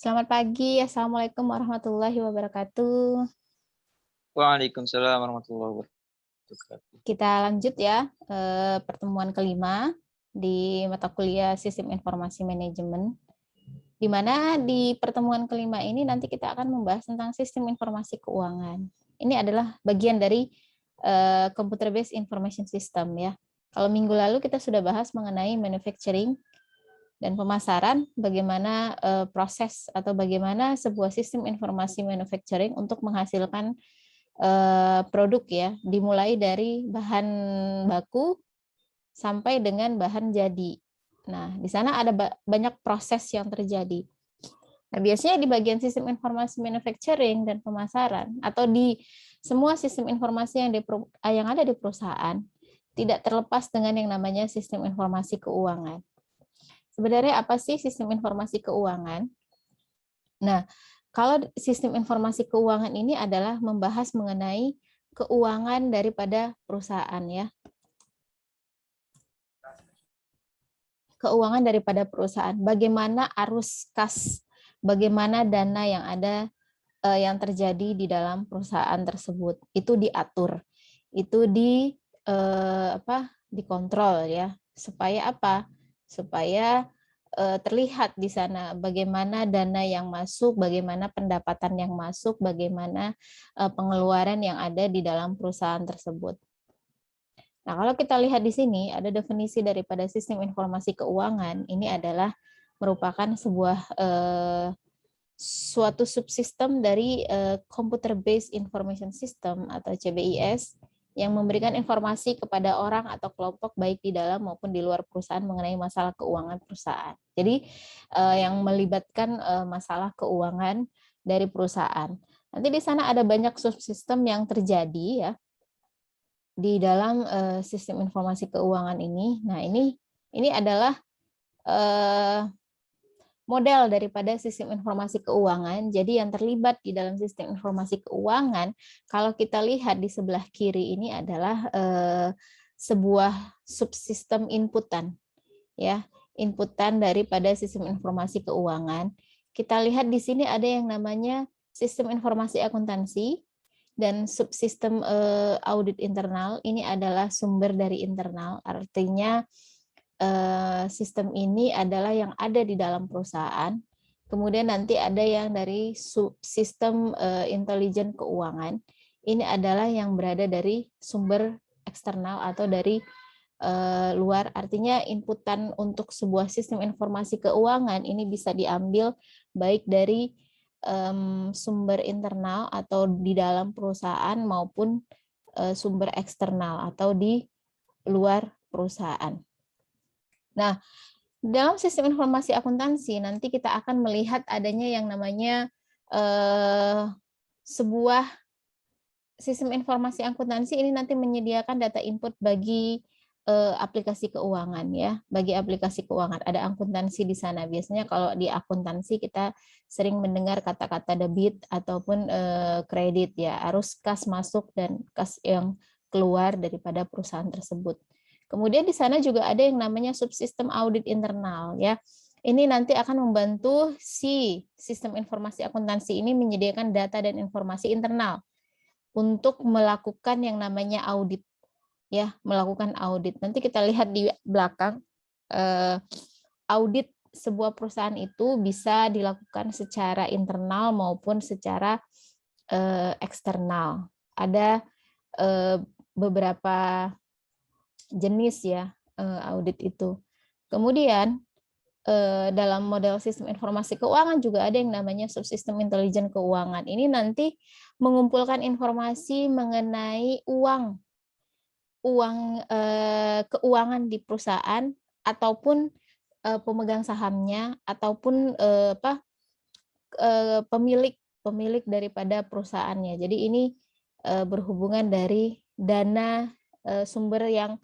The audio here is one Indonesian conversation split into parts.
Selamat pagi, Assalamualaikum warahmatullahi wabarakatuh. Waalaikumsalam warahmatullahi wabarakatuh. Kita lanjut ya, pertemuan kelima di mata kuliah Sistem Informasi Manajemen, di mana di pertemuan kelima ini nanti kita akan membahas tentang Sistem Informasi Keuangan. Ini adalah bagian dari Computer Based Information System ya. Kalau minggu lalu kita sudah bahas mengenai manufacturing dan pemasaran, bagaimana proses atau bagaimana sebuah sistem informasi manufacturing untuk menghasilkan produk ya, dimulai dari bahan baku sampai dengan bahan jadi. Nah, di sana ada banyak proses yang terjadi. Nah, biasanya di bagian sistem informasi manufacturing dan pemasaran atau di semua sistem informasi yang ada di perusahaan tidak terlepas dengan yang namanya sistem informasi keuangan. Sebenarnya apa sih sistem informasi keuangan? Nah, kalau sistem informasi keuangan ini adalah membahas mengenai keuangan daripada perusahaan ya. Keuangan daripada perusahaan, bagaimana arus kas, bagaimana dana yang ada yang terjadi di dalam perusahaan tersebut itu diatur, itu dikontrol ya, supaya apa? Supaya terlihat di sana bagaimana dana yang masuk, bagaimana pendapatan yang masuk, bagaimana pengeluaran yang ada di dalam perusahaan tersebut. Nah, kalau kita lihat di sini ada definisi daripada sistem informasi keuangan, ini adalah merupakan sebuah suatu subsistem dari Computer Based Information System atau CBIS yang memberikan informasi kepada orang atau kelompok baik di dalam maupun di luar perusahaan mengenai masalah keuangan perusahaan. Jadi yang melibatkan masalah keuangan dari perusahaan. Nanti di sana ada banyak subsistem yang terjadi ya di dalam sistem informasi keuangan ini. Nah, ini adalah model daripada sistem informasi keuangan. Jadi yang terlibat di dalam sistem informasi keuangan, kalau kita lihat di sebelah kiri ini adalah sebuah subsistem inputan, ya, inputan daripada sistem informasi keuangan. Kita lihat di sini ada yang namanya sistem informasi akuntansi dan subsistem audit internal. Ini adalah sumber dari internal, artinya sistem ini adalah yang ada di dalam perusahaan. Kemudian nanti ada yang dari subsistem intelijen keuangan. Ini adalah yang berada dari sumber eksternal atau dari luar. Artinya inputan untuk sebuah sistem informasi keuangan ini bisa diambil baik dari sumber internal atau di dalam perusahaan maupun sumber eksternal atau di luar perusahaan. Nah, dalam sistem informasi akuntansi nanti kita akan melihat adanya yang namanya sebuah sistem informasi akuntansi ini nanti menyediakan data input bagi aplikasi keuangan ya, bagi aplikasi keuangan. Ada akuntansi di sana. Biasanya kalau di akuntansi kita sering mendengar kata-kata debit ataupun kredit ya, arus kas masuk dan kas yang keluar daripada perusahaan tersebut. Kemudian di sana juga ada yang namanya subsistem audit internal ya. Ini nanti akan membantu si sistem informasi akuntansi ini menyediakan data dan informasi internal untuk melakukan yang namanya audit ya, melakukan audit. Nanti kita lihat di belakang audit sebuah perusahaan itu bisa dilakukan secara internal maupun secara eksternal. Ada beberapa jenis ya audit itu. Kemudian dalam model sistem informasi keuangan juga ada yang namanya subsistem intelijen keuangan. Ini nanti mengumpulkan informasi mengenai keuangan di perusahaan ataupun pemegang sahamnya ataupun pemilik daripada perusahaannya. Jadi ini berhubungan dari dana sumber yang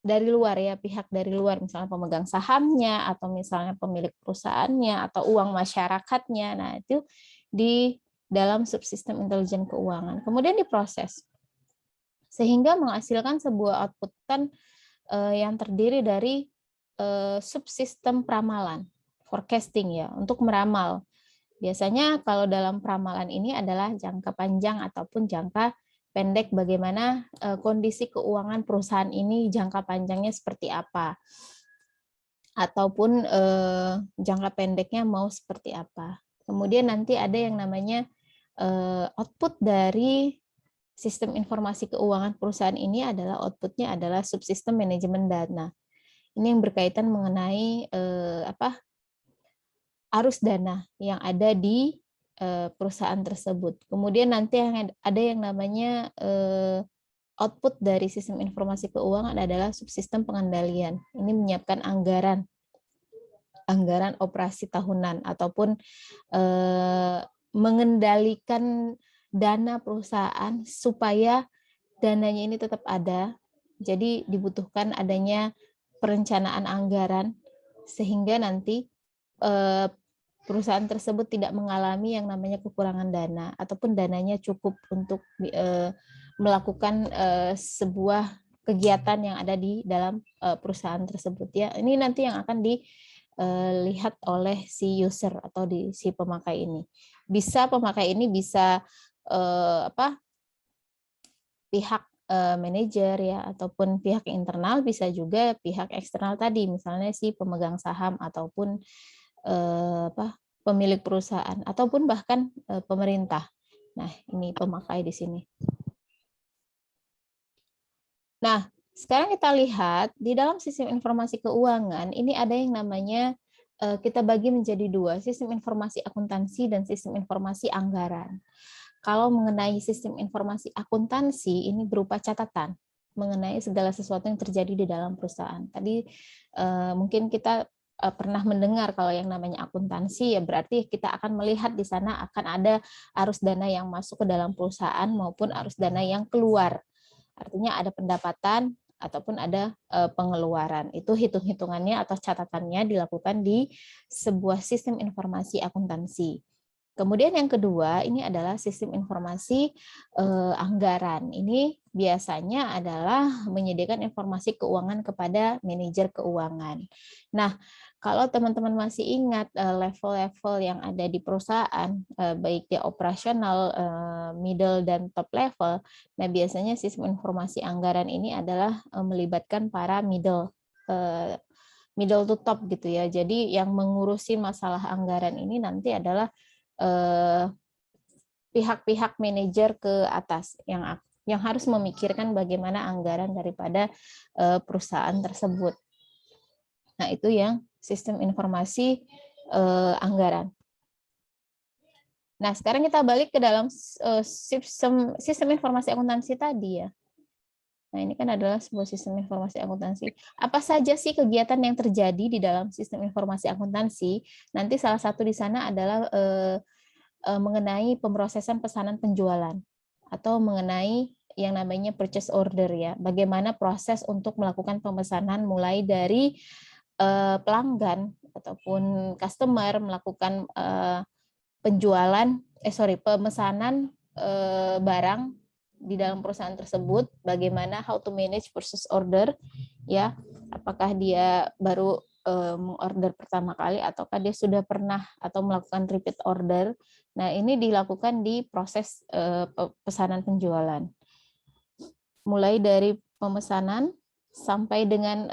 dari luar ya, pihak dari luar, misalnya pemegang sahamnya atau misalnya pemilik perusahaannya atau uang masyarakatnya. Nah, itu di dalam subsistem intelijen keuangan. Kemudian diproses sehingga menghasilkan sebuah outputan yang terdiri dari subsistem peramalan, forecasting ya, untuk meramal Biasanya kalau dalam peramalan ini adalah jangka panjang ataupun jangka pendek, bagaimana kondisi keuangan perusahaan ini jangka panjangnya seperti apa, ataupun jangka pendeknya mau seperti apa. Kemudian nanti ada yang namanya output dari sistem informasi keuangan perusahaan ini adalah outputnya adalah subsistem manajemen dana. Ini yang berkaitan mengenai arus dana yang ada di perusahaan tersebut. Kemudian nanti ada yang namanya output dari sistem informasi keuangan adalah subsistem pengendalian. Ini menyiapkan anggaran operasi tahunan ataupun mengendalikan dana perusahaan supaya dananya ini tetap ada. Jadi dibutuhkan adanya perencanaan anggaran sehingga nanti perusahaan tersebut tidak mengalami yang namanya kekurangan dana ataupun dananya cukup untuk melakukan sebuah kegiatan yang ada di dalam perusahaan tersebut ya. Ini nanti yang akan dilihat oleh si user atau si pemakai ini. Pemakai ini bisa pihak manajer ya ataupun pihak internal, bisa juga pihak eksternal tadi, misalnya si pemegang saham ataupun pemilik perusahaan ataupun bahkan pemerintah. Nah, ini pemakai di sini. Nah, sekarang kita lihat di dalam sistem informasi keuangan ini ada yang namanya kita bagi menjadi dua, sistem informasi akuntansi dan sistem informasi anggaran. Kalau mengenai sistem informasi akuntansi ini berupa catatan mengenai segala sesuatu yang terjadi di dalam perusahaan. Tadi mungkin kita pernah mendengar kalau yang namanya akuntansi ya berarti kita akan melihat di sana akan ada arus dana yang masuk ke dalam perusahaan maupun arus dana yang keluar. Artinya ada pendapatan ataupun ada pengeluaran. Itu hitung-hitungannya atau catatannya dilakukan di sebuah sistem informasi akuntansi. Kemudian yang kedua ini adalah sistem informasi anggaran. Ini biasanya adalah menyediakan informasi keuangan kepada manajer keuangan. Nah, kalau teman-teman masih ingat level-level yang ada di perusahaan, baik dia operasional, middle, dan top level, nah biasanya sistem informasi anggaran ini adalah melibatkan para middle to top gitu ya. Jadi yang mengurusi masalah anggaran ini nanti adalah pihak-pihak manajer ke atas yang harus memikirkan bagaimana anggaran daripada perusahaan tersebut. Nah, itu yang sistem informasi anggaran. Nah, sekarang kita balik ke dalam sistem informasi akuntansi tadi ya. Nah, ini kan adalah sebuah sistem informasi akuntansi. Apa saja sih kegiatan yang terjadi di dalam sistem informasi akuntansi? Nanti salah satu di sana adalah mengenai pemrosesan pesanan penjualan atau mengenai yang namanya purchase order ya. Bagaimana proses untuk melakukan pemesanan mulai dari pelanggan ataupun customer melakukan pemesanan barang di dalam perusahaan tersebut, bagaimana how to manage purchase order ya. Apakah dia baru mengorder pertama kali ataukah dia sudah pernah atau melakukan repeat order. Nah, ini dilakukan di proses pesanan penjualan. Mulai dari pemesanan sampai dengan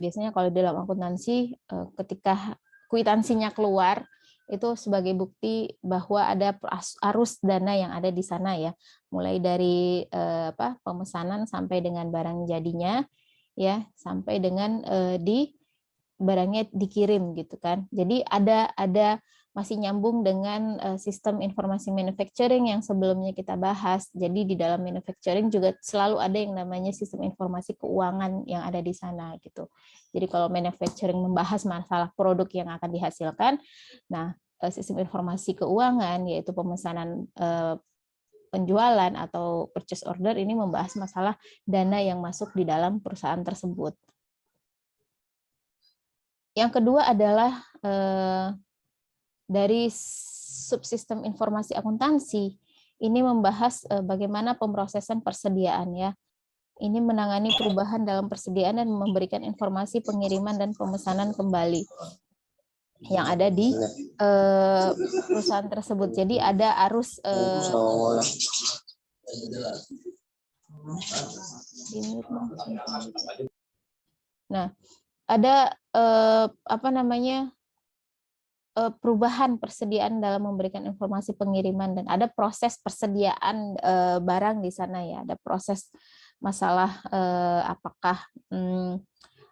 biasanya kalau dalam akuntansi ketika kwitansinya keluar itu sebagai bukti bahwa ada arus dana yang ada di sana ya. Mulai dari pemesanan sampai dengan barang jadinya ya, sampai dengan barangnya dikirim gitu kan. Jadi ada masih nyambung dengan sistem informasi manufacturing yang sebelumnya kita bahas. Jadi di dalam manufacturing juga selalu ada yang namanya sistem informasi keuangan yang ada di sana gitu. Jadi kalau manufacturing membahas masalah produk yang akan dihasilkan, nah sistem informasi keuangan yaitu pemesanan penjualan atau purchase order ini membahas masalah dana yang masuk di dalam perusahaan tersebut. Yang kedua adalah dari subsistem informasi akuntansi, ini membahas bagaimana pemrosesan persediaan ya. Ini menangani perubahan dalam persediaan dan memberikan informasi pengiriman dan pemesanan kembali. yang ada di perusahaan tersebut. Jadi ada arus nah, ada apa namanya perubahan persediaan dalam memberikan informasi pengiriman, dan ada proses persediaan barang di sana ya, ada proses masalah apakah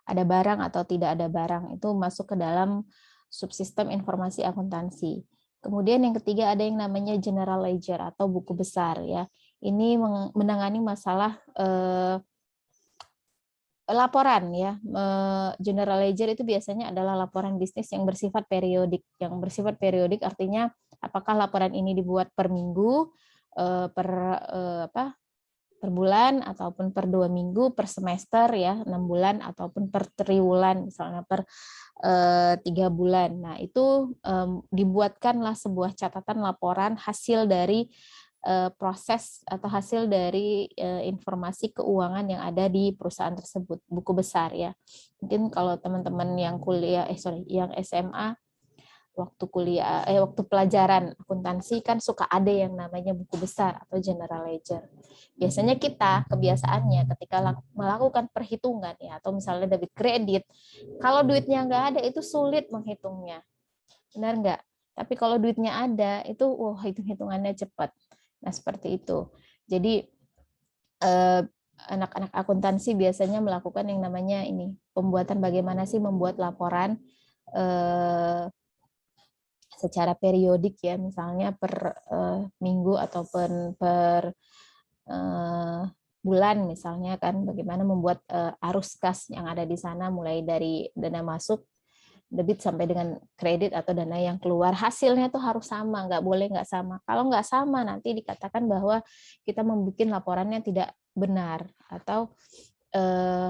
ada barang atau tidak ada barang, itu masuk ke dalam subsistem informasi akuntansi. Kemudian yang ketiga ada yang namanya general ledger atau buku besar ya. Ini menangani masalah laporan ya. General ledger itu biasanya adalah laporan bisnis yang bersifat periodik. Yang bersifat periodik artinya apakah laporan ini dibuat per minggu, per bulan, ataupun per 2 minggu, per semester ya, 6 bulan, ataupun per triwulan, misalnya per 3 bulan. Nah, itu dibuatkanlah sebuah catatan laporan hasil dari proses atau hasil dari informasi keuangan yang ada di perusahaan tersebut, buku besar ya. Mungkin kalau teman-teman yang kuliah, yang SMA, waktu kuliah, waktu pelajaran akuntansi kan suka ada yang namanya buku besar atau general ledger. Biasanya kita kebiasaannya ketika melakukan perhitungan ya, atau misalnya debit kredit, kalau duitnya nggak ada itu sulit menghitungnya, benar nggak? Tapi kalau duitnya ada itu, wah, hitung-hitungannya cepat. Nah seperti itu. Jadi anak-anak akuntansi biasanya melakukan yang namanya ini, pembuatan bagaimana sih membuat laporan secara periodik ya, misalnya per minggu ataupun per bulan misalnya kan, bagaimana membuat arus kas yang ada di sana mulai dari dana masuk, debit sampai dengan kredit atau dana yang keluar, hasilnya tuh harus sama, nggak boleh nggak sama. Kalau nggak sama nanti dikatakan bahwa kita membuat laporannya tidak benar atau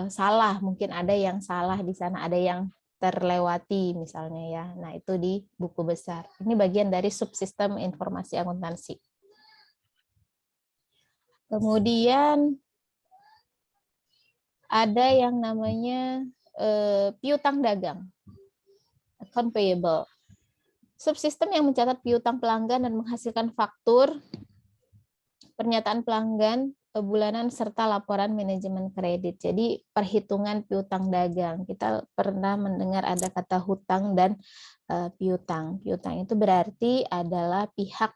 salah, mungkin ada yang salah di sana, ada yang terlewati misalnya ya. Nah, itu di buku besar. Ini bagian dari subsistem informasi akuntansi. Kemudian ada yang namanya piutang dagang, account payable. Subsistem yang mencatat piutang pelanggan dan menghasilkan faktur, pernyataan pelanggan, bulanan, serta laporan manajemen kredit. Jadi perhitungan piutang dagang. Kita pernah mendengar ada kata hutang dan piutang. Piutang itu berarti adalah pihak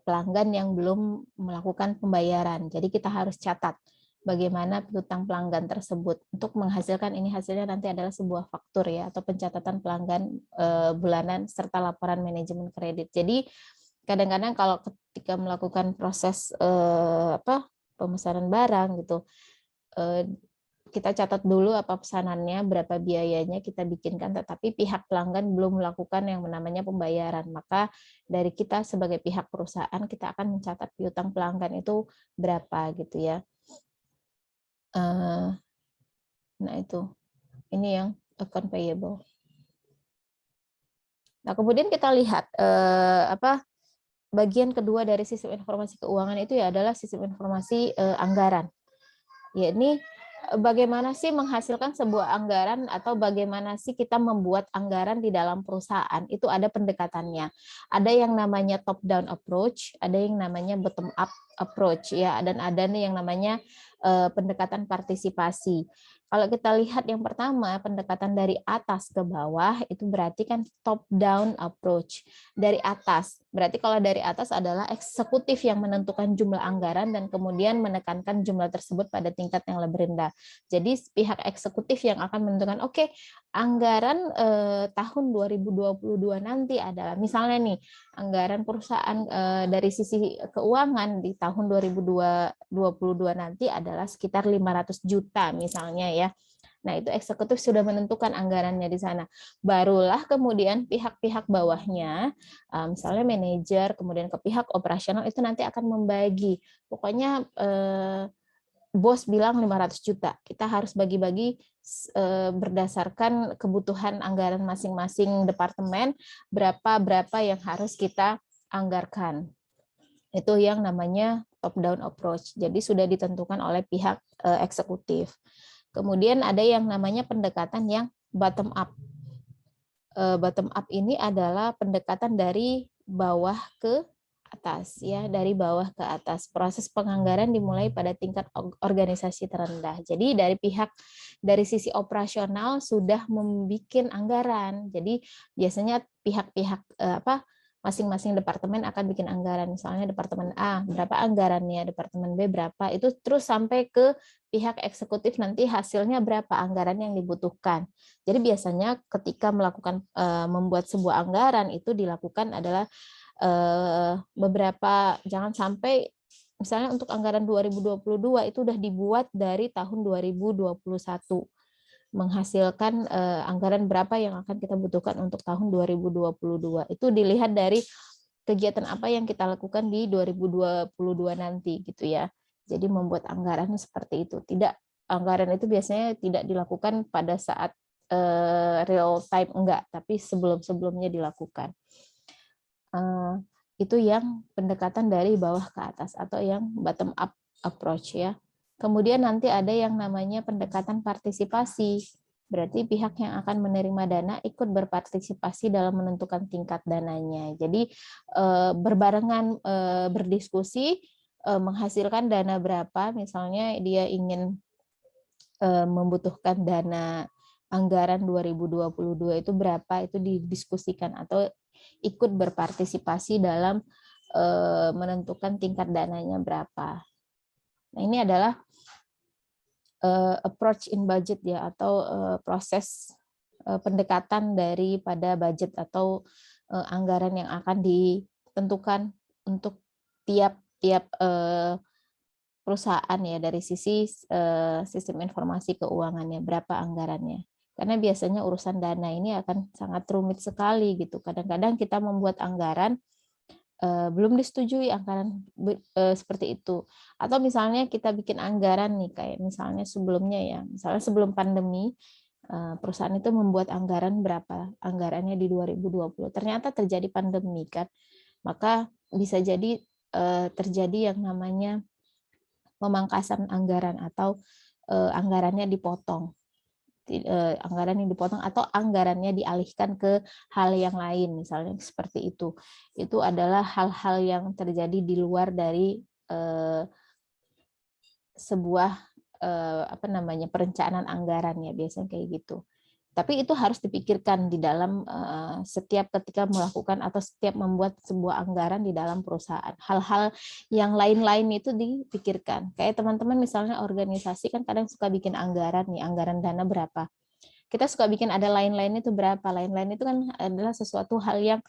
pelanggan yang belum melakukan pembayaran. Jadi kita harus catat bagaimana piutang pelanggan tersebut. Untuk menghasilkan ini, hasilnya nanti adalah sebuah faktur ya, atau pencatatan pelanggan bulanan serta laporan manajemen kredit. Jadi kadang-kadang kalau ketika melakukan proses pemesanan barang gitu, kita catat dulu apa pesanannya, berapa biayanya kita bikinkan, tetapi pihak pelanggan belum melakukan yang namanya pembayaran. Maka dari kita sebagai pihak perusahaan, kita akan mencatat piutang pelanggan itu berapa gitu ya. Nah itu, ini yang account payable. Nah kemudian kita lihat bagian kedua dari sistem informasi keuangan itu ya adalah sistem informasi anggaran. Ya, ini bagaimana sih menghasilkan sebuah anggaran, atau bagaimana sih kita membuat anggaran di dalam perusahaan, itu ada pendekatannya. Ada yang namanya top down approach, ada yang namanya bottom up approach ya, dan ada nih yang namanya pendekatan partisipasi. Kalau kita lihat yang pertama, pendekatan dari atas ke bawah, itu berarti kan top down approach. Dari atas, berarti kalau dari atas adalah eksekutif yang menentukan jumlah anggaran dan kemudian menekankan jumlah tersebut pada tingkat yang lebih rendah. Jadi pihak eksekutif yang akan menentukan, oke, anggaran tahun 2022 nanti adalah, misalnya nih, anggaran perusahaan dari sisi keuangan di tahun 2022 nanti adalah sekitar 500 juta misalnya ya. Nah, itu eksekutif sudah menentukan anggarannya di sana. Barulah kemudian pihak-pihak bawahnya, misalnya manajer, kemudian ke pihak operasional itu nanti akan membagi. Pokoknya bos bilang 500 juta. Kita harus bagi-bagi berdasarkan kebutuhan anggaran masing-masing departemen, berapa yang harus kita anggarkan. Itu yang namanya top down approach. Jadi sudah ditentukan oleh pihak eksekutif. Kemudian ada yang namanya pendekatan yang bottom up. bottom up ini adalah pendekatan dari bawah ke atas ya, dari bawah ke atas. Proses penganggaran dimulai pada tingkat organisasi terendah. Jadi dari sisi operasional sudah membuat anggaran. Jadi biasanya pihak-pihak masing-masing departemen akan bikin anggaran. Misalnya departemen A berapa anggarannya, departemen B berapa, itu terus sampai ke pihak eksekutif nanti hasilnya berapa anggaran yang dibutuhkan. Jadi biasanya ketika melakukan membuat sebuah anggaran itu dilakukan adalah beberapa, jangan sampai misalnya untuk anggaran 2022 itu udah dibuat dari tahun 2021, menghasilkan anggaran berapa yang akan kita butuhkan untuk tahun 2022. Itu dilihat dari kegiatan apa yang kita lakukan di 2022 nanti gitu ya. Jadi membuat anggaran seperti itu. Anggaran itu biasanya tidak dilakukan pada saat real time, enggak, tapi sebelum-sebelumnya dilakukan. Itu yang pendekatan dari bawah ke atas atau yang bottom up approach ya. Kemudian nanti ada yang namanya pendekatan partisipasi. Berarti pihak yang akan menerima dana ikut berpartisipasi dalam menentukan tingkat dananya. Jadi berbarengan berdiskusi menghasilkan dana berapa, misalnya dia ingin membutuhkan dana anggaran 2022 itu berapa, itu didiskusikan atau ikut berpartisipasi dalam menentukan tingkat dananya berapa. Nah, ini adalah approach in budget ya, atau proses pendekatan daripada budget atau anggaran yang akan ditentukan untuk tiap perusahaan ya, dari sisi sistem informasi keuangannya berapa anggarannya. Karena biasanya urusan dana ini akan sangat rumit sekali gitu. Kadang-kadang kita membuat anggaran belum disetujui anggaran seperti itu. Atau misalnya kita bikin anggaran nih, kayak misalnya sebelumnya ya, misalnya sebelum pandemi, perusahaan itu membuat anggaran berapa, anggarannya di 2020. Ternyata terjadi pandemi kan, maka bisa jadi terjadi yang namanya pemangkasan anggaran atau anggarannya dipotong. Anggaran yang dipotong atau anggarannya dialihkan ke hal yang lain, misalnya seperti itu. Itu adalah hal-hal yang terjadi di luar dari sebuah perencanaan anggaran ya, biasanya kayak gitu. Tapi itu harus dipikirkan di dalam setiap ketika melakukan atau setiap membuat sebuah anggaran di dalam perusahaan. Hal-hal yang lain-lain itu dipikirkan. Kayak teman-teman misalnya organisasi kan kadang suka bikin anggaran nih, anggaran dana berapa. Kita suka bikin ada lain-lain itu berapa. Lain-lain itu kan adalah sesuatu hal yang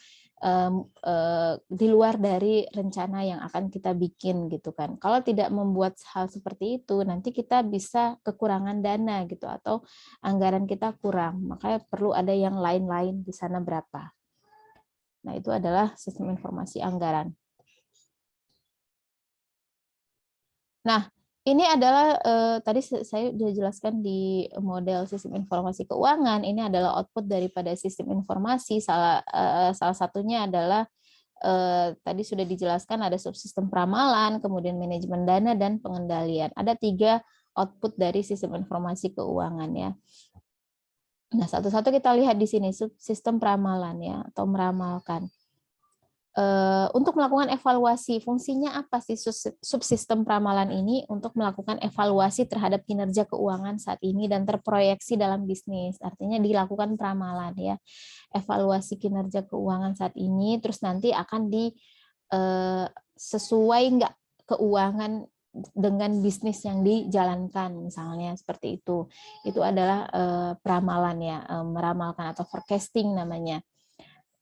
di luar dari rencana yang akan kita bikin gitu kan. Kalau tidak membuat hal seperti itu, nanti kita bisa kekurangan dana gitu, atau anggaran kita kurang. Makanya perlu ada yang lain-lain di sana berapa. Nah, itu adalah sistem informasi anggaran. Nah, ini adalah tadi saya sudah jelaskan di model sistem informasi keuangan. Ini adalah output daripada sistem informasi. Salah satunya adalah tadi sudah dijelaskan, ada subsistem pramalan, kemudian manajemen dana dan pengendalian. Ada 3 output dari sistem informasi keuangan ya. Nah, satu-satu kita lihat di sini, subsistem pramalan ya, atau meramalkan. Untuk melakukan evaluasi, fungsinya apa sih subsistem pramalan ini? Untuk melakukan evaluasi terhadap kinerja keuangan saat ini dan terproyeksi dalam bisnis. Artinya dilakukan pramalan ya, evaluasi kinerja keuangan saat ini, terus nanti akan sesuai nggak keuangan dengan bisnis yang dijalankan, misalnya seperti itu. Itu adalah pramalan ya, meramalkan atau forecasting namanya.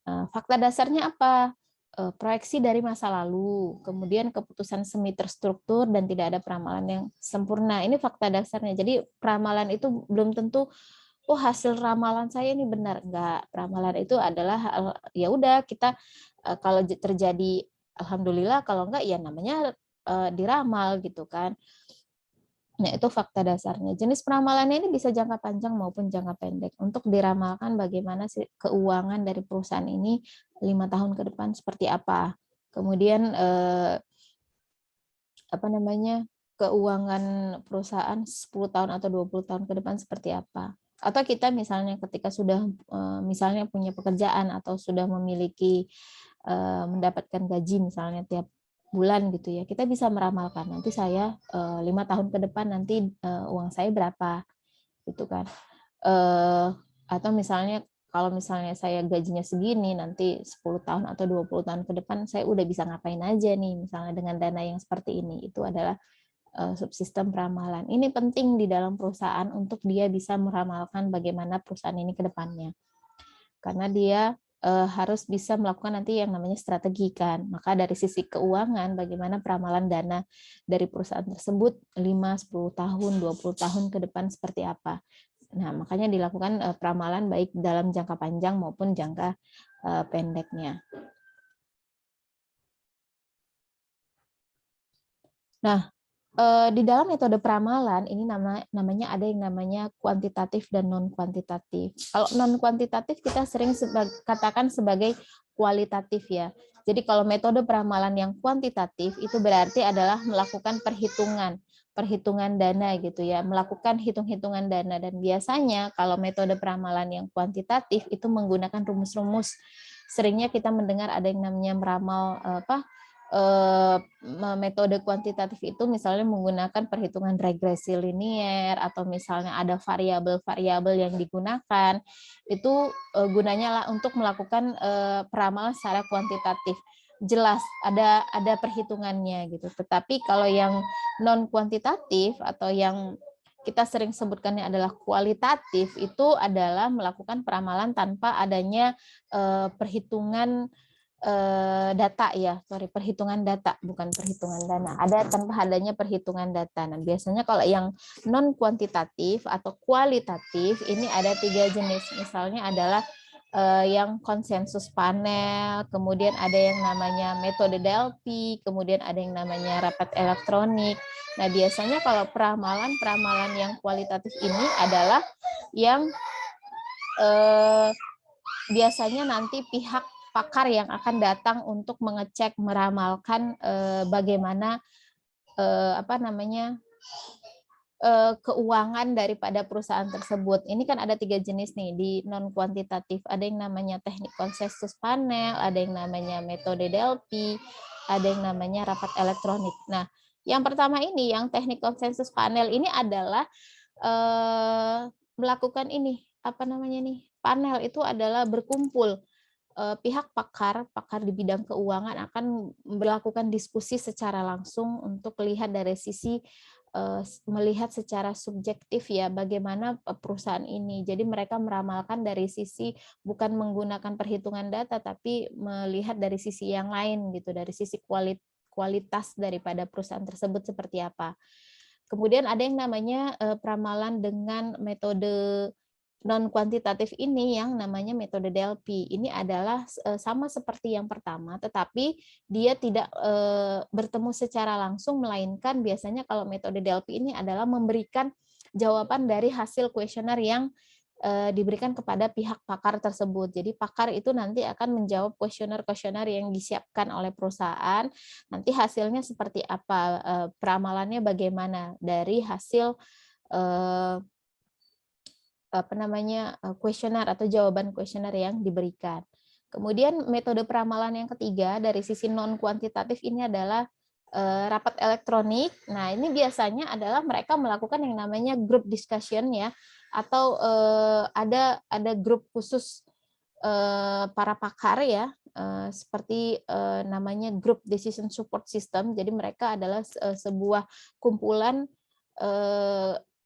Fakta dasarnya apa? Proyeksi dari masa lalu, kemudian keputusan semi terstruktur dan tidak ada peramalan yang sempurna. Ini fakta dasarnya. Jadi peramalan itu belum tentu hasil ramalan saya ini benar. Enggak, peramalan itu adalah ya udah, kita kalau terjadi alhamdulillah, kalau enggak ya namanya diramal gitu kan. Nah, itu fakta dasarnya. Jenis peramalannya ini bisa jangka panjang maupun jangka pendek. Untuk diramalkan bagaimana keuangan dari perusahaan ini 5 tahun ke depan seperti apa. Kemudian keuangan perusahaan 10 tahun atau 20 tahun ke depan seperti apa. Atau kita misalnya ketika sudah misalnya punya pekerjaan atau sudah memiliki mendapatkan gaji misalnya tiap bulan gitu ya, kita bisa meramalkan nanti saya 5 tahun ke depan nanti uang saya berapa gitu kan. Atau misalnya kalau misalnya saya gajinya segini, nanti 10 tahun atau 20 tahun ke depan saya udah bisa ngapain aja nih misalnya dengan dana yang seperti ini. Itu adalah subsistem peramalan. Ini penting di dalam perusahaan untuk dia bisa meramalkan bagaimana perusahaan ini ke depannya. Karena dia harus bisa melakukan nanti yang namanya strategi kan. Maka dari sisi keuangan, bagaimana peramalan dana dari perusahaan tersebut 5, 10 tahun, 20 tahun ke depan seperti apa. Nah, makanya dilakukan peramalan baik dalam jangka panjang maupun jangka pendeknya. Nah, di dalam metode peramalan ini namanya ada yang namanya kuantitatif dan non kuantitatif. Kalau non kuantitatif kita sering katakan sebagai kualitatif ya. Jadi kalau metode peramalan yang kuantitatif itu berarti adalah melakukan perhitungan dana gitu ya, melakukan hitung-hitungan dana, dan biasanya kalau metode peramalan yang kuantitatif itu menggunakan rumus-rumus. Seringnya kita mendengar ada yang namanya meramal metode kuantitatif itu misalnya menggunakan perhitungan regresi linier atau misalnya ada variabel-variabel yang digunakan, itu gunanya lah untuk melakukan peramalan secara kuantitatif. Jelas ada perhitungannya gitu. Tetapi kalau yang non kuantitatif atau yang kita sering sebutkannya adalah kualitatif, itu adalah melakukan peramalan tanpa adanya perhitungan data ya, perhitungan data, bukan perhitungan dana. Ada tanpa adanya perhitungan data. Nah, biasanya kalau yang non kuantitatif atau kualitatif ini ada 3 jenis. Misalnya adalah yang konsensus panel, kemudian ada yang namanya metode Delphi, kemudian ada yang namanya rapat elektronik. Nah, biasanya kalau peramalan yang kualitatif ini adalah yang biasanya nanti pihak pakar yang akan datang untuk mengecek, meramalkan bagaimana keuangan daripada perusahaan tersebut. Ini kan ada 3 jenis nih di non kuantitatif. Ada yang namanya teknik konsensus panel, ada yang namanya metode Delphi, ada yang namanya rapat elektronik. Nah, yang pertama ini, yang teknik konsensus panel ini adalah melakukan ini panel itu adalah berkumpul pihak pakar di bidang keuangan akan melakukan diskusi secara langsung untuk melihat secara subjektif ya bagaimana perusahaan ini. Jadi mereka meramalkan dari sisi bukan menggunakan perhitungan data tapi melihat dari sisi yang lain gitu, dari sisi kualitas daripada perusahaan tersebut seperti apa. Kemudian ada yang namanya peramalan dengan metode non kuantitatif ini yang namanya metode Delphi. Ini adalah sama seperti yang pertama, tetapi dia tidak bertemu secara langsung, melainkan biasanya kalau metode Delphi ini adalah memberikan jawaban dari hasil kuesioner yang diberikan kepada pihak pakar tersebut. Jadi pakar itu nanti akan menjawab kuesioner-kuesioner yang disiapkan oleh perusahaan. Nanti hasilnya seperti apa, peramalannya bagaimana dari hasil kuesioner atau jawaban kuesioner yang diberikan. Kemudian metode peramalan yang ketiga dari sisi non kuantitatif ini adalah rapat elektronik. Nah, ini biasanya adalah mereka melakukan yang namanya group discussion ya, atau ada grup khusus para pakar ya, seperti namanya group decision support system. Jadi mereka adalah sebuah kumpulan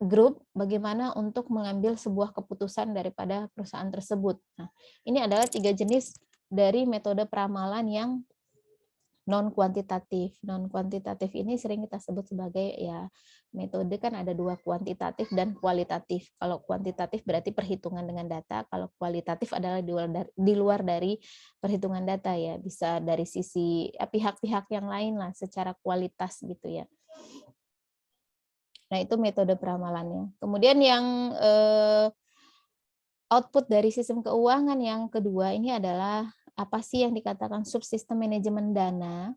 grup bagaimana untuk mengambil sebuah keputusan daripada perusahaan tersebut. Nah, ini adalah 3 jenis dari metode peramalan yang non kuantitatif. Non kuantitatif ini sering kita sebut sebagai ya metode kan ada 2, kuantitatif dan kualitatif. Kalau kuantitatif berarti perhitungan dengan data, kalau kualitatif adalah di luar dari perhitungan data ya, bisa dari sisi pihak-pihak yang lain lah secara kualitas gitu ya. Nah, itu metode peramalannya. Kemudian yang output dari sistem keuangan yang kedua ini adalah apa sih yang dikatakan subsistem manajemen dana.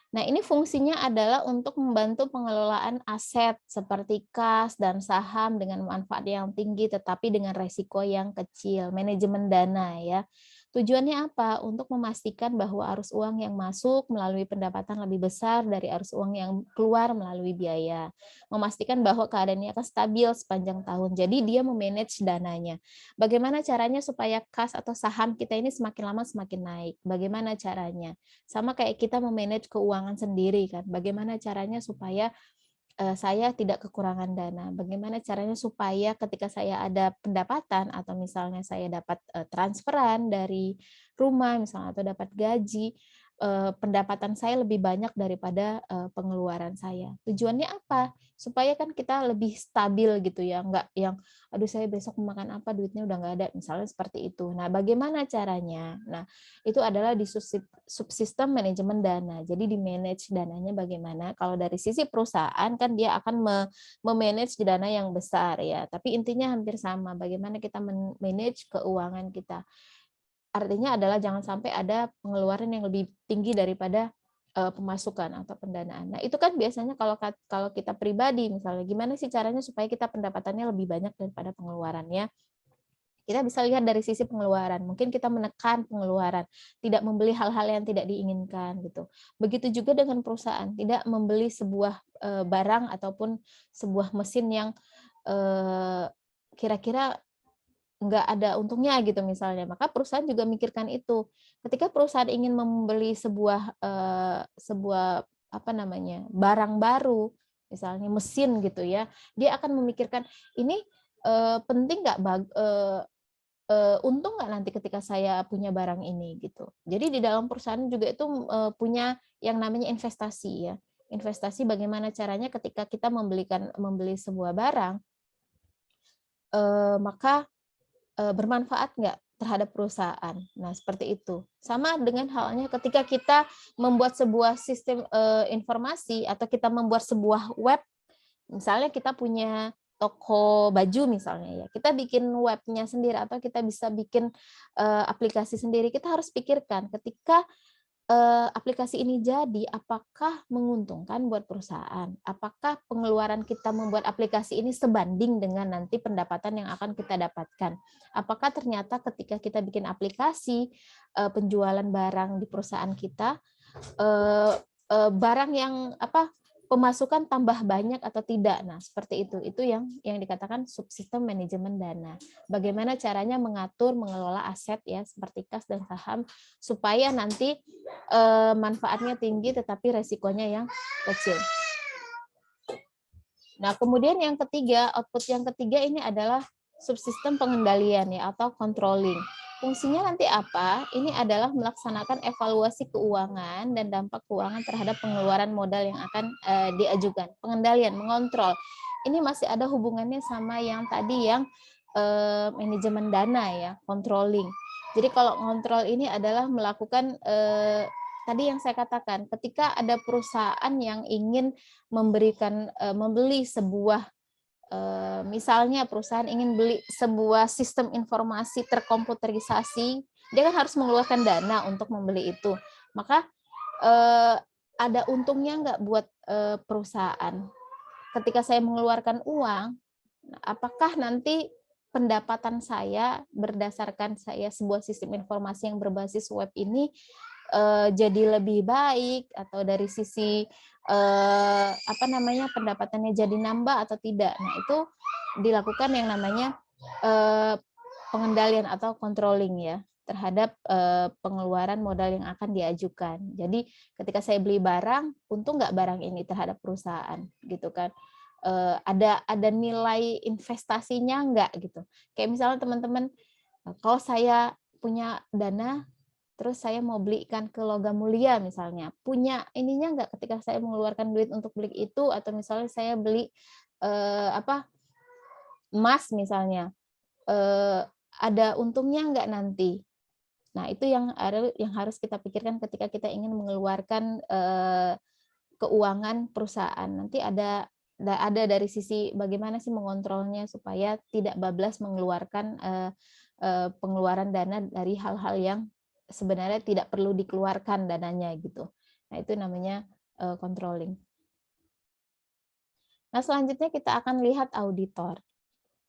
Nah, ini fungsinya adalah untuk membantu pengelolaan aset seperti kas dan saham dengan manfaat yang tinggi tetapi dengan resiko yang kecil, manajemen dana ya. Tujuannya apa? Untuk memastikan bahwa arus uang yang masuk melalui pendapatan lebih besar dari arus uang yang keluar melalui biaya. Memastikan bahwa keadaannya akan stabil sepanjang tahun. Jadi dia memanage dananya. Bagaimana caranya supaya kas atau saham kita ini semakin lama semakin naik? Bagaimana caranya? Sama kayak kita memanage keuangan sendiri kan. Bagaimana caranya supaya saya tidak kekurangan dana. Bagaimana caranya supaya ketika saya ada pendapatan atau misalnya saya dapat transferan dari rumah misalnya atau dapat gaji, pendapatan saya lebih banyak daripada pengeluaran saya. Tujuannya apa? Supaya kan kita lebih stabil gitu ya, nggak yang aduh saya besok mau makan apa duitnya udah nggak ada, misalnya seperti itu. Nah, bagaimana caranya? Nah, itu adalah di subsistem manajemen dana. Jadi di-manage dananya bagaimana? Kalau dari sisi perusahaan kan dia akan memanage dana yang besar ya, tapi intinya hampir sama, bagaimana kita manage keuangan kita. Artinya adalah jangan sampai ada pengeluaran yang lebih tinggi daripada pemasukan atau pendanaan. Nah, itu kan biasanya kalau kita pribadi misalnya, gimana sih caranya supaya kita pendapatannya lebih banyak daripada pengeluarannya? Kita bisa lihat dari sisi pengeluaran. Mungkin kita menekan pengeluaran, tidak membeli hal-hal yang tidak diinginkan gitu. Begitu juga dengan perusahaan, tidak membeli sebuah barang ataupun sebuah mesin yang kira-kira nggak ada untungnya gitu misalnya, maka perusahaan juga mikirkan itu. Ketika perusahaan ingin membeli sebuah apa namanya, barang baru, misalnya mesin gitu ya, dia akan memikirkan, ini penting nggak untung nggak nanti ketika saya punya barang ini gitu. Jadi di dalam perusahaan juga itu punya yang namanya investasi ya. Investasi bagaimana caranya ketika kita membeli sebuah barang, maka bermanfaat nggak terhadap perusahaan. Nah, seperti itu. Sama dengan halnya ketika kita membuat sebuah sistem informasi atau kita membuat sebuah web, misalnya kita punya toko baju misalnya ya, kita bikin webnya sendiri atau kita bisa bikin aplikasi sendiri, kita harus pikirkan ketika aplikasi ini jadi, apakah menguntungkan buat perusahaan? Apakah pengeluaran kita membuat aplikasi ini sebanding dengan nanti pendapatan yang akan kita dapatkan? Apakah ternyata ketika kita bikin aplikasi, penjualan barang di perusahaan kita, barang yang pemasukan tambah banyak atau tidak? Nah, seperti itu. Itu yang dikatakan subsistem manajemen dana. Bagaimana caranya mengatur, mengelola aset ya, seperti kas dan saham, supaya nanti manfaatnya tinggi tetapi resikonya yang kecil. Nah, kemudian yang ketiga, output yang ketiga ini adalah subsistem pengendalian ya atau controlling. Fungsinya nanti apa? Ini adalah melaksanakan evaluasi keuangan dan dampak keuangan terhadap pengeluaran modal yang akan diajukan. Pengendalian, mengontrol. Ini masih ada hubungannya sama yang tadi yang manajemen dana ya, controlling. Jadi kalau ngontrol ini adalah melakukan tadi yang saya katakan, ketika ada perusahaan yang ingin membeli sebuah misalnya perusahaan ingin beli sebuah sistem informasi terkomputerisasi, dia kan harus mengeluarkan dana untuk membeli itu. Maka ada untungnya nggak buat perusahaan? Ketika saya mengeluarkan uang, apakah nanti pendapatan saya berdasarkan saya sebuah sistem informasi yang berbasis web ini jadi lebih baik, atau dari sisi pendapatannya jadi nambah atau tidak. Nah, itu dilakukan yang namanya pengendalian atau controlling ya terhadap pengeluaran modal yang akan diajukan. Jadi ketika saya beli barang, untung nggak barang ini terhadap perusahaan gitu kan. Ada nilai investasinya nggak gitu. Kayak misalnya teman-teman, kalau saya punya dana terus saya mau belikan ke logam mulia misalnya, punya ininya nggak ketika saya mengeluarkan duit untuk beli itu, atau misalnya saya beli emas misalnya, ada untungnya nggak nanti? Nah, itu yang harus kita pikirkan ketika kita ingin mengeluarkan keuangan perusahaan. Nanti ada dari sisi bagaimana sih mengontrolnya supaya tidak bablas mengeluarkan pengeluaran dana dari hal-hal yang sebenarnya tidak perlu dikeluarkan dananya gitu. Nah, itu namanya controlling. Nah, selanjutnya kita akan lihat auditor.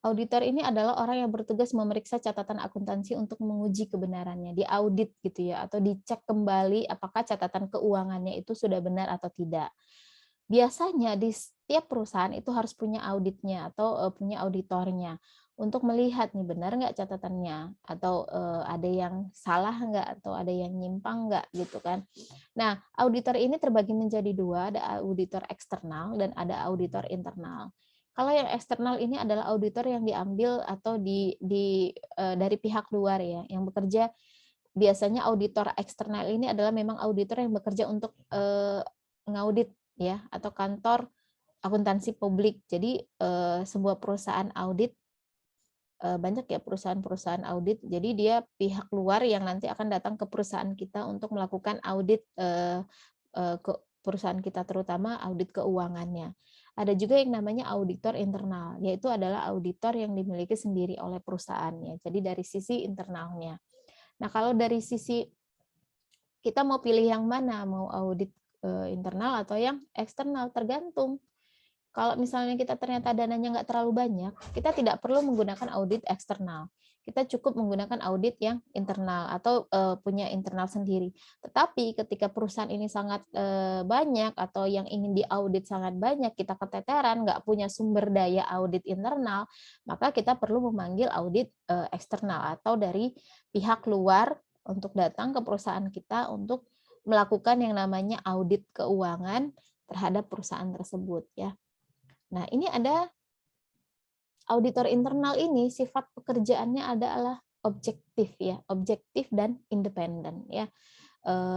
Auditor ini adalah orang yang bertugas memeriksa catatan akuntansi untuk menguji kebenarannya, diaudit gitu ya, atau dicek kembali apakah catatan keuangannya itu sudah benar atau tidak. Biasanya di setiap perusahaan itu harus punya auditnya atau punya auditornya untuk melihat nih benar nggak catatannya, atau ada yang salah nggak, atau ada yang nyimpang nggak gitu kan. Nah, auditor ini terbagi menjadi dua, ada auditor eksternal dan ada auditor internal. Kalau yang eksternal ini adalah auditor yang diambil atau dari pihak luar ya, yang bekerja. Biasanya auditor eksternal ini adalah memang auditor yang bekerja untuk ngaudit ya, atau kantor akuntansi publik. Jadi sebuah perusahaan audit, banyak ya perusahaan-perusahaan audit. Jadi dia pihak luar yang nanti akan datang ke perusahaan kita untuk melakukan audit ke perusahaan kita, terutama audit keuangannya. Ada juga yang namanya auditor internal, yaitu adalah auditor yang dimiliki sendiri oleh perusahaannya. Jadi dari sisi internalnya. Nah, kalau dari sisi kita mau pilih yang mana, mau audit internal atau yang eksternal, tergantung. Kalau misalnya kita ternyata dananya nggak terlalu banyak, kita tidak perlu menggunakan audit eksternal. Kita cukup menggunakan audit yang internal atau punya internal sendiri. Tetapi ketika perusahaan ini sangat banyak atau yang ingin diaudit sangat banyak, kita keteteran, nggak punya sumber daya audit internal, maka kita perlu memanggil audit eksternal atau dari pihak luar untuk datang ke perusahaan kita untuk melakukan yang namanya audit keuangan terhadap perusahaan tersebut ya. Nah, ini ada auditor internal ini sifat pekerjaannya adalah objektif ya, objektif dan independen ya.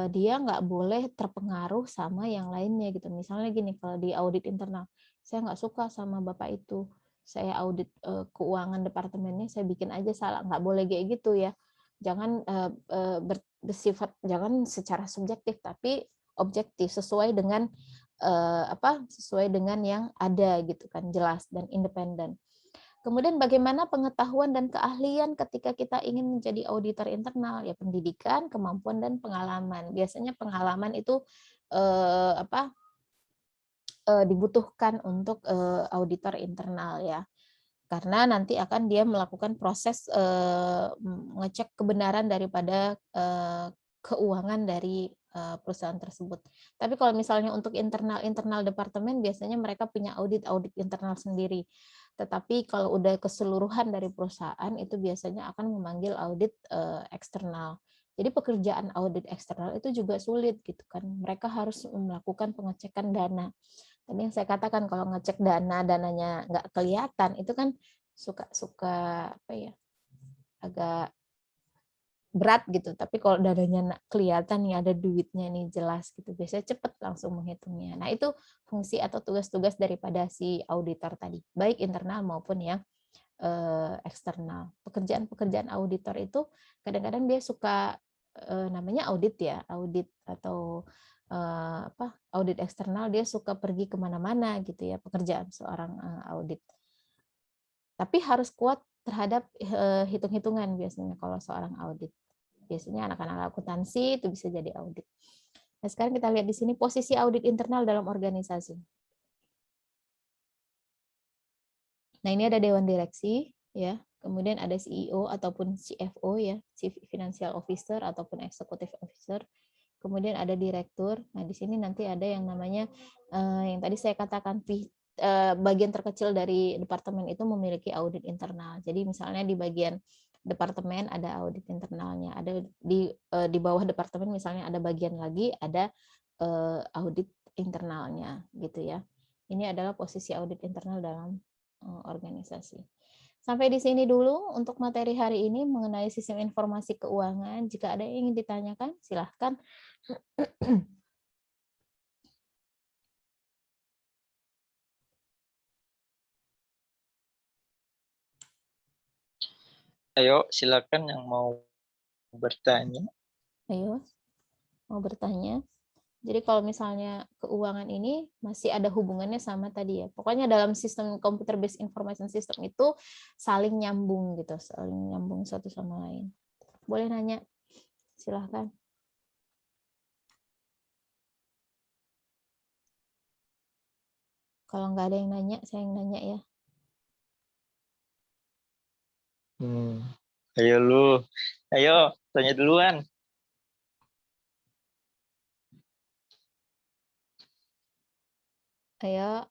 Dia nggak boleh terpengaruh sama yang lainnya gitu. Misalnya gini, kalau di audit internal, saya nggak suka sama bapak itu, saya audit keuangan departemennya, saya bikin aja salah, nggak boleh kayak gitu ya. Jangan bersifat, jangan secara subjektif, tapi objektif sesuai dengan sesuai dengan yang ada gitu kan, jelas dan independen. Kemudian bagaimana pengetahuan dan keahlian ketika kita ingin menjadi auditor internal? Ya pendidikan, kemampuan dan pengalaman. Biasanya pengalaman itu dibutuhkan untuk auditor internal ya. Karena nanti akan dia melakukan proses mengecek kebenaran daripada keuangan dari perusahaan tersebut. Tapi kalau misalnya untuk internal departemen, biasanya mereka punya audit internal sendiri. Tetapi kalau udah keseluruhan dari perusahaan, itu biasanya akan memanggil audit eksternal. Jadi pekerjaan audit eksternal itu juga sulit gitu kan. Mereka harus melakukan pengecekan dana. Tadi yang saya katakan, kalau ngecek dananya nggak kelihatan, itu kan suka apa ya, agak berat gitu. Tapi kalau dananya kelihatan nih, ada duitnya nih, jelas gitu, biasanya cepet langsung menghitungnya. Nah, itu fungsi atau tugas-tugas daripada si auditor tadi, baik internal maupun yang eksternal. Pekerjaan auditor itu kadang-kadang dia suka namanya audit ya, audit atau audit eksternal, dia suka pergi kemana-mana gitu ya, pekerjaan seorang audit. Tapi harus kuat terhadap hitung-hitungan biasanya kalau seorang audit. Biasanya anak-anak akuntansi itu bisa jadi audit. Nah, sekarang kita lihat di sini posisi audit internal dalam organisasi. Nah, ini ada dewan direksi ya. Kemudian ada CEO ataupun CFO ya, Chief Financial Officer ataupun Executive Officer. Kemudian ada direktur. Nah, di sini nanti ada yang namanya yang tadi saya katakan bagian terkecil dari departemen itu memiliki audit internal. Jadi misalnya di bagian departemen ada audit internalnya, ada di bawah departemen misalnya ada bagian lagi ada audit internalnya gitu ya. Ini adalah posisi audit internal dalam organisasi. Sampai di sini dulu untuk materi hari ini mengenai sistem informasi keuangan. Jika ada yang ingin ditanyakan, silahkan. Ayo, silakan yang mau bertanya. Ayo, mau bertanya. Jadi kalau misalnya keuangan ini masih ada hubungannya sama tadi ya. Pokoknya dalam sistem computer based information system itu saling nyambung gitu, saling nyambung satu sama lain. Boleh nanya, silahkan. Kalau nggak ada yang nanya, saya yang nanya ya. Ayo lu. Ayo, tanya duluan. Ayo,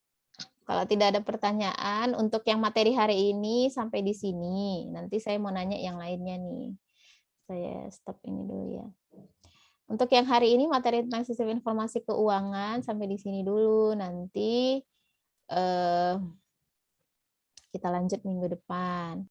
kalau tidak ada pertanyaan untuk yang materi hari ini sampai di sini. Nanti saya mau nanya yang lainnya nih. Saya stop ini dulu ya. Untuk yang hari ini materi tentang sistem informasi keuangan sampai di sini dulu. Nanti kita lanjut minggu depan.